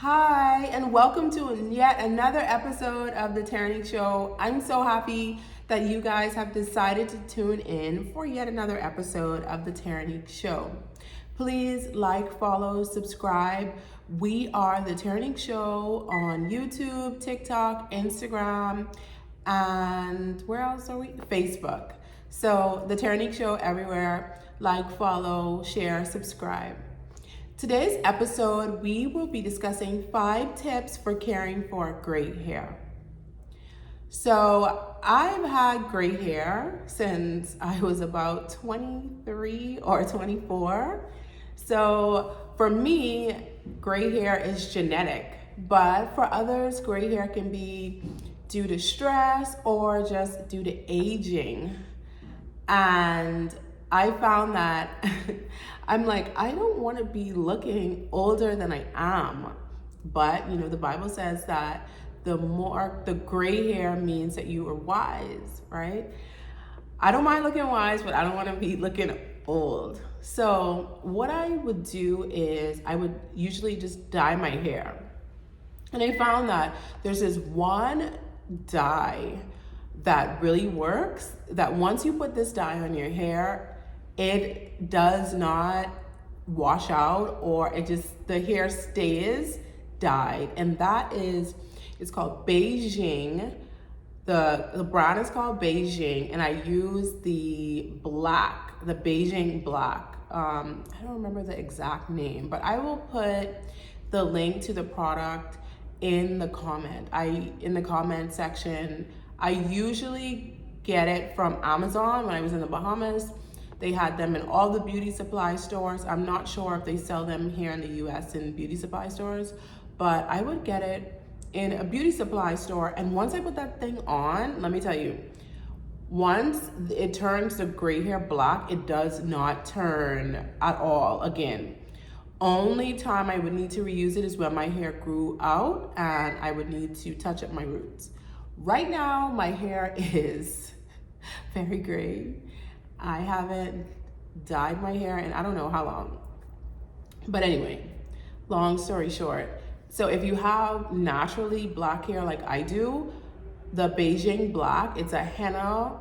Hi, and welcome to yet another episode of the Terrinique Show. I'm so happy that you guys have decided to tune in for yet another episode of the Terrinique Show. Please like, follow, subscribe. We are the Terrinique Show on YouTube, TikTok, Instagram, and where else are we? Facebook. So the Terrinique Show everywhere. Like, follow, share, subscribe. Today's episode, we will be discussing 5 tips for caring for great hair. So I've had great hair since I was about 23 or 24. So for me, gray hair is genetic, but for others, gray hair can be due to stress or just due to aging. And I found that I'm like, I don't want to be looking older than I am. But, the Bible says that the gray hair means that you are wise, right? I don't mind looking wise, but I don't want to be looking old. So what I would do is I would usually just dye my hair. And I found that there's this one dye that really works, that once you put this dye on your hair, it does not wash out, or the hair stays dyed. And it's called Beijing. The brand is called Beijing, and I use the Beijing black. I don't remember the exact name, but I will put the link to the product in the comment section. I usually get it from Amazon. When I was in the Bahamas, they had them in all the beauty supply stores. I'm not sure if they sell them here in the US in beauty supply stores, but I would get it in a beauty supply store. And once I put that thing on, let me tell you, once it turns the gray hair black, it does not turn at all again. Only time I would need to reuse it is when my hair grew out and I would need to touch up my roots. Right now, my hair is very gray. I haven't dyed my hair in I don't know how long. But anyway, long story short. So if you have naturally black hair like I do, the Beijing black, it's a henna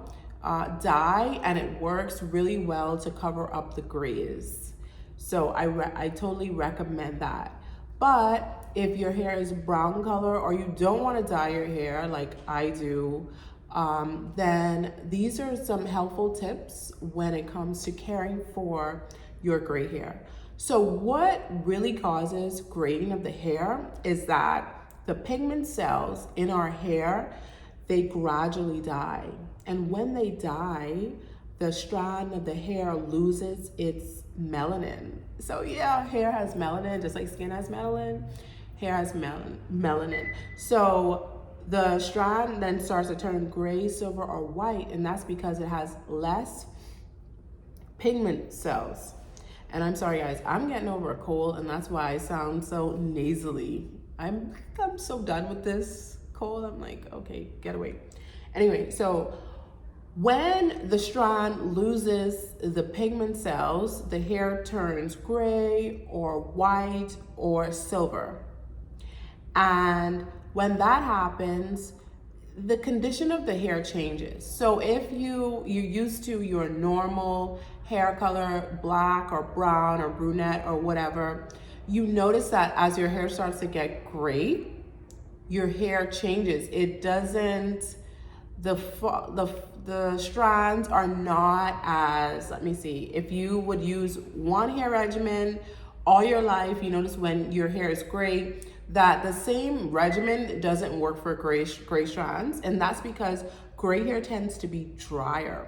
dye, and it works really well to cover up the grays. So I totally recommend that. But if your hair is brown color or you don't want to dye your hair like I do, then these are some helpful tips when it comes to caring for your gray hair. So what really causes graying of the hair is that the pigment cells in our hair, they gradually die. And when they die, the strand of the hair loses its melanin. So yeah, hair has melanin, just like skin has melanin, hair has melanin. So the strand then starts to turn gray, silver, or white, and that's because it has less pigment cells. And I'm sorry guys, I'm getting over a cold, and that's why I sound so nasally. I'm so done with this cold. I'm like, okay, get away. Anyway, so when the strand loses the pigment cells, the hair turns gray or white or silver. And when that happens, the condition of the hair changes. So if you're used to your normal hair color, black or brown or brunette or whatever, you notice that as your hair starts to get gray, your hair changes. It doesn't, the strands are not as, let me see, if you would use one hair regimen all your life, you notice when your hair is gray, that the same regimen doesn't work for gray strands, and that's because gray hair tends to be drier.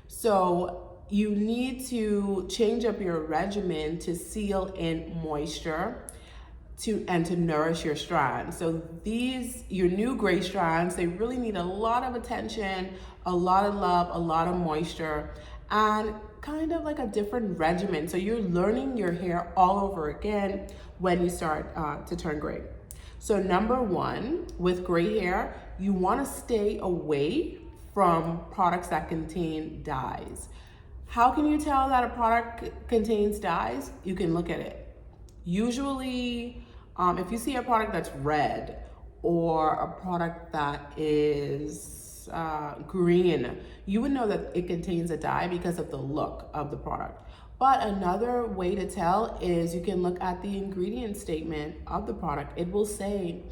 So you need to change up your regimen to seal in moisture and to nourish your strands. So your new gray strands, they really need a lot of attention, a lot of love, a lot of moisture, and kind of like a different regimen. So you're learning your hair all over again when you start to turn gray. So number 1, with gray hair, you want to stay away from products that contain dyes. How can you tell that a product contains dyes? You can look at it. Usually If you see a product that's red or a product that is green, you would know that it contains a dye because of the look of the product. But another way to tell is you can look at the ingredient statement of the product. It will say,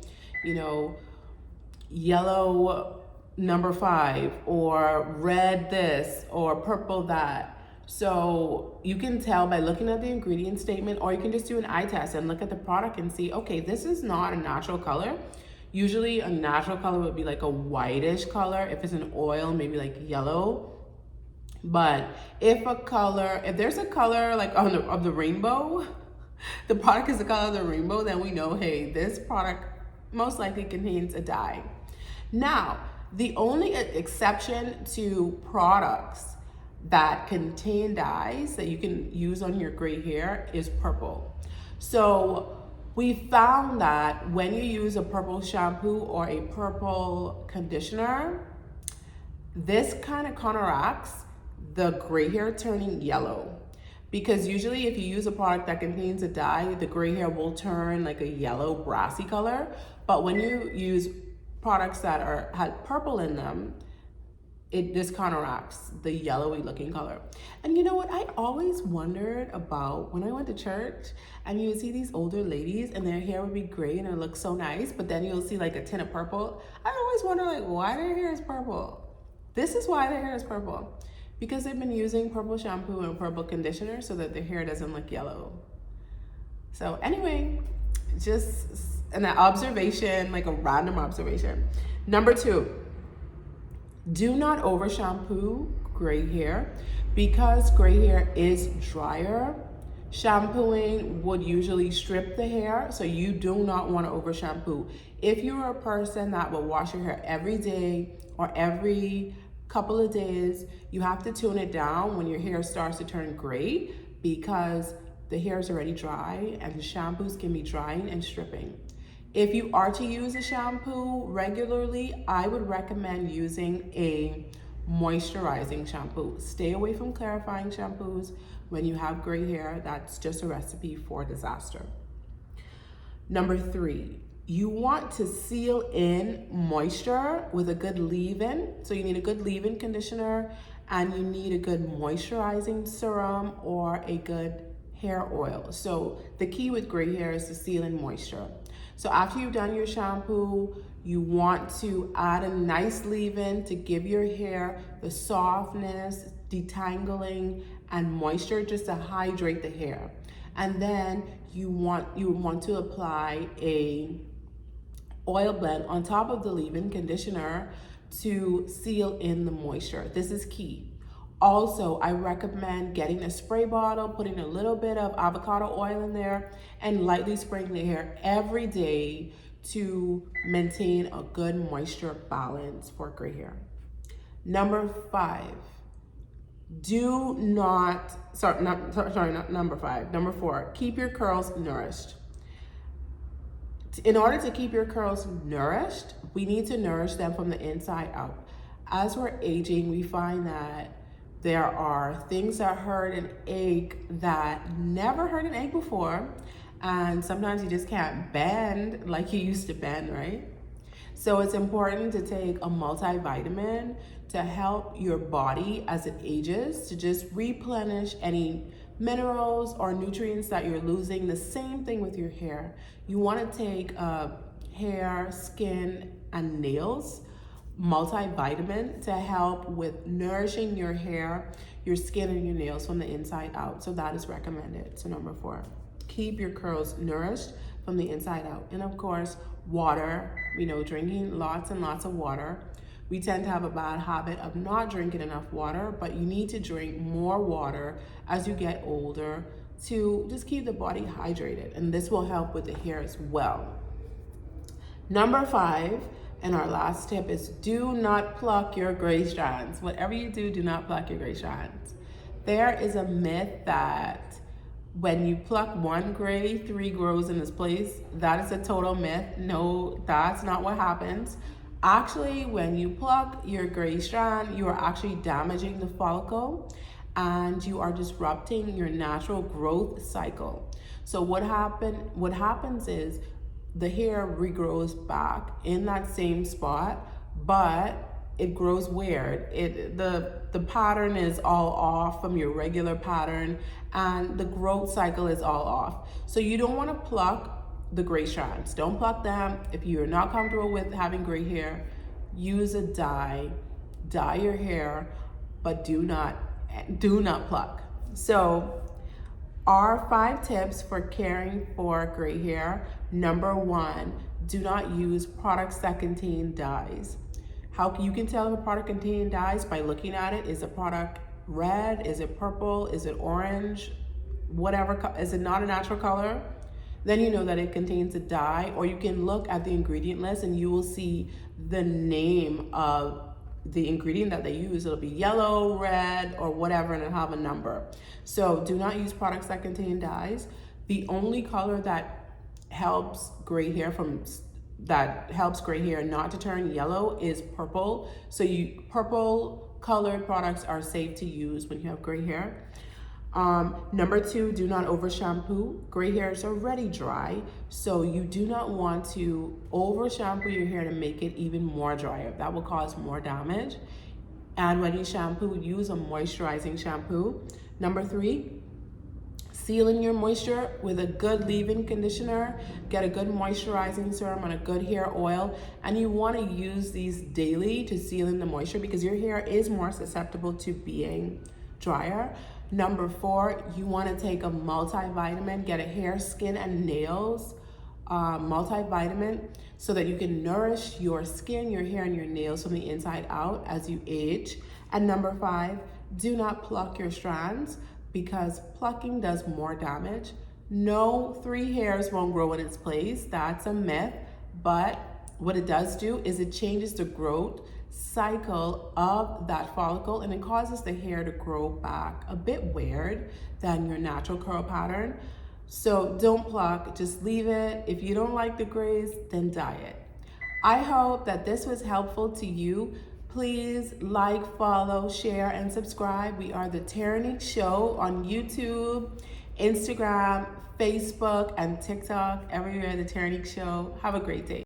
you know, yellow number 5 or red this or purple that. So you can tell by looking at the ingredient statement, or you can just do an eye test and look at the product and see, okay, this is not a natural color. Usually a natural color would be like a whitish color. If it's an oil, maybe like yellow. But if there's a color like of the rainbow, the product is the color of the rainbow, then we know, hey, this product most likely contains a dye. Now, the only exception to products that contain dyes that you can use on your gray hair is purple. So we found that when you use a purple shampoo or a purple conditioner, this kind of counteracts the gray hair turning yellow. Because usually if you use a product that contains a dye, the gray hair will turn like a yellow brassy color. But when you use products that had purple in them, this counteracts the yellowy looking color. And you know what, I always wondered about when I went to church and you would see these older ladies and their hair would be gray and it looked so nice, but then you'll see like a tint of purple. I always wonder like why their hair is purple. This is why their hair is purple. Because they've been using purple shampoo and purple conditioner so that their hair doesn't look yellow. So anyway, just an observation, like a random observation. Number 2, do not over shampoo gray hair. Because gray hair is drier, shampooing would usually strip the hair, so you do not want to over shampoo. If you're a person that will wash your hair every day or every couple of days, you have to tune it down when your hair starts to turn gray, because the hair is already dry and the shampoos can be drying and stripping. If you are to use a shampoo regularly, I would recommend using a moisturizing shampoo. Stay away from clarifying shampoos when you have gray hair. That's just a recipe for disaster. Number 3, you want to seal in moisture with a good leave-in. So you need a good leave-in conditioner and you need a good moisturizing serum or a good hair oil. So the key with gray hair is to seal in moisture. So after you've done your shampoo, you want to add a nice leave-in to give your hair the softness, detangling, and moisture just to hydrate the hair. And then you want to apply a oil blend on top of the leave-in conditioner to seal in the moisture. This is key. Also, I recommend getting a spray bottle, putting a little bit of avocado oil in there, and lightly spraying the hair every day to maintain a good moisture balance for gray hair. Number 5, Number 4, keep your curls nourished. In order to keep your curls nourished, we need to nourish them from the inside out. As we're aging, we find that there are things that hurt and ache that never hurt and ache before. And sometimes you just can't bend like you used to bend, right? So it's important to take a multivitamin to help your body as it ages, to just replenish any minerals or nutrients that you're losing. The same thing with your hair. You want to take hair, skin, and nails multivitamin to help with nourishing your hair, your skin, and your nails from the inside out. So that is recommended. So number 4, keep your curls nourished from the inside out. And of course, water, drinking lots and lots of water. We tend to have a bad habit of not drinking enough water, but you need to drink more water as you get older to just keep the body hydrated. And this will help with the hair as well. Number 5, and our last tip is do not pluck your gray strands. Whatever you do, do not pluck your gray strands. There is a myth that when you pluck one gray, 3 grows in its place. That is a total myth. No, that's not what happens. Actually, when you pluck your gray strand, you are actually damaging the follicle and you are disrupting your natural growth cycle. So what happens is the hair regrows back in that same spot, but it grows weird. The pattern is all off from your regular pattern, and the growth cycle is all off. So you don't want to pluck the gray strands. Don't pluck them. If you're not comfortable with having gray hair, use a dye your hair, but do not pluck. So our 5 tips for caring for gray hair. Number 1, do not use products that contain dyes. How you can tell if a product contains dyes by looking at it. Is a product red? Is it purple? Is it orange? Whatever, is it not a natural color? Then you know that it contains a dye. Or you can look at the ingredient list and you will see the name of the ingredient that they use. It'll be yellow, red, or whatever, and it'll have a number. So do not use products that contain dyes. The only color that helps gray hair not to turn yellow is purple. So purple colored products are safe to use when you have gray hair. Number 2, do not over shampoo. Gray hair is already dry, so you do not want to over shampoo your hair to make it even more drier. That will cause more damage. And when you shampoo, use a moisturizing shampoo. Number 3, seal in your moisture with a good leave-in conditioner. Get a good moisturizing serum and a good hair oil. And you want to use these daily to seal in the moisture because your hair is more susceptible to being drier. Number 4, you want to take a multivitamin. Get a hair, skin, and nails multivitamin so that you can nourish your skin, your hair, and your nails from the inside out as you age. And number 5, do not pluck your strands because plucking does more damage. No 3 hairs won't grow in its place. That's a myth. But what it does do is it changes the growth cycle of that follicle, and it causes the hair to grow back a bit weird than your natural curl pattern. So don't pluck, just leave it. If you don't like the grays, then dye it. I hope that this was helpful to you. Please like, follow, share, and subscribe. We are the Terrinique Show on YouTube, Instagram, Facebook, and TikTok. Everywhere, the Terrinique Show. Have a great day.